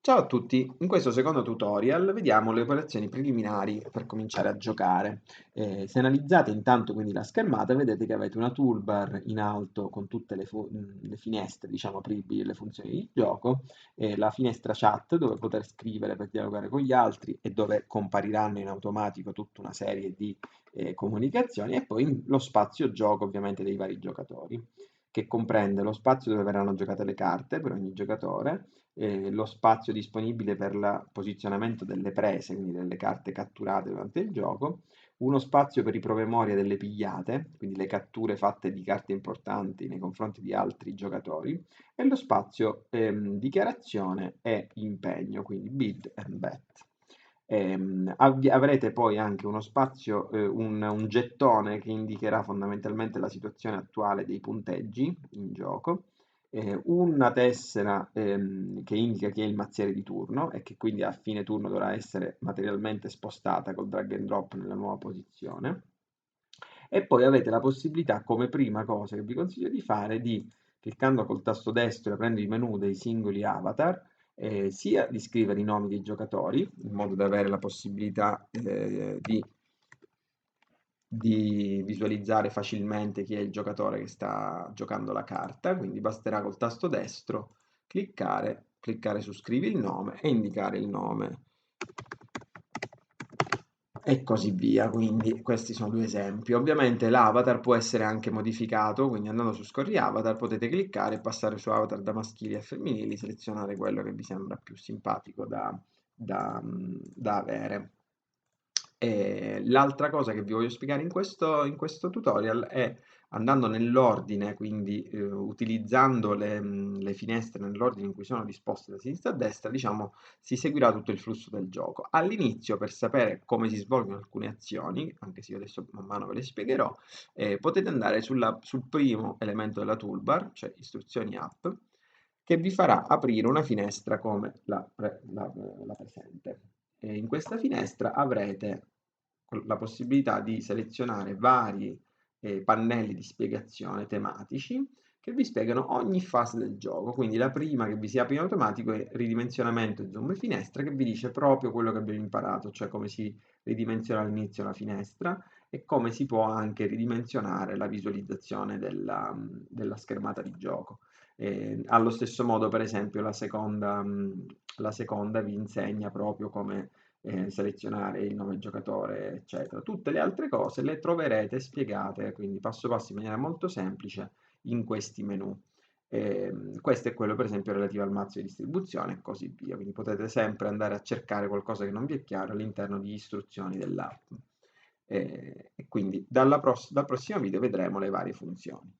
Ciao a tutti, in questo secondo tutorial vediamo le operazioni preliminari per cominciare a giocare. Se analizzate intanto quindi la schermata vedete che avete una toolbar in alto con tutte le finestre diciamo apribili, le funzioni di gioco, la finestra chat dove poter scrivere per dialogare con gli altri e dove compariranno in automatico tutta una serie di comunicazioni e poi lo spazio gioco ovviamente dei vari giocatori, che comprende lo spazio dove verranno giocate le carte per ogni giocatore, lo spazio disponibile per il posizionamento delle prese, quindi delle carte catturate durante il gioco, uno spazio per i promemoria delle pigliate, quindi le catture fatte di carte importanti nei confronti di altri giocatori, e lo spazio dichiarazione e impegno, quindi bid and bet. Avrete poi anche uno spazio, un gettone che indicherà fondamentalmente la situazione attuale dei punteggi in gioco, una tessera che indica chi è il mazziere di turno e che quindi a fine turno dovrà essere materialmente spostata col drag and drop nella nuova posizione. E poi avete la possibilità, come prima cosa che vi consiglio di fare, di cliccando col tasto destro e aprendo i menu dei singoli avatar, sia di scrivere i nomi dei giocatori, in modo da avere la possibilità di visualizzare facilmente chi è il giocatore che sta giocando la carta, quindi basterà col tasto destro cliccare su scrivi il nome e indicare il nome e così via. Quindi questi sono due esempi. Ovviamente l'avatar può essere anche modificato, quindi andando su Scorri Avatar potete cliccare e passare su avatar da maschili a femminili, selezionare quello che vi sembra più simpatico da avere. L'altra cosa che vi voglio spiegare in questo tutorial è andando nell'ordine, quindi utilizzando le finestre nell'ordine in cui sono disposte da sinistra a destra, diciamo, si seguirà tutto il flusso del gioco. All'inizio, per sapere come si svolgono alcune azioni, anche se io adesso man mano ve le spiegherò, potete andare sul primo elemento della toolbar, cioè istruzioni app, che vi farà aprire una finestra come la presente. E in questa finestra avrete la possibilità di selezionare vari pannelli di spiegazione tematici che vi spiegano ogni fase del gioco. Quindi la prima che vi si apre in automatico è ridimensionamento zoom finestra, che vi dice proprio quello che abbiamo imparato, cioè come si ridimensiona all'inizio la finestra e come si può anche ridimensionare la visualizzazione della schermata di gioco. Allo stesso modo, per esempio, la seconda vi insegna proprio come selezionare il nome del giocatore, eccetera. Tutte le altre cose le troverete spiegate, quindi passo passo in maniera molto semplice in questi menu. Questo è quello per esempio relativo al mazzo di distribuzione e così via, quindi potete sempre andare a cercare qualcosa che non vi è chiaro all'interno di istruzioni dell'app. E quindi dal prossimo video vedremo le varie funzioni.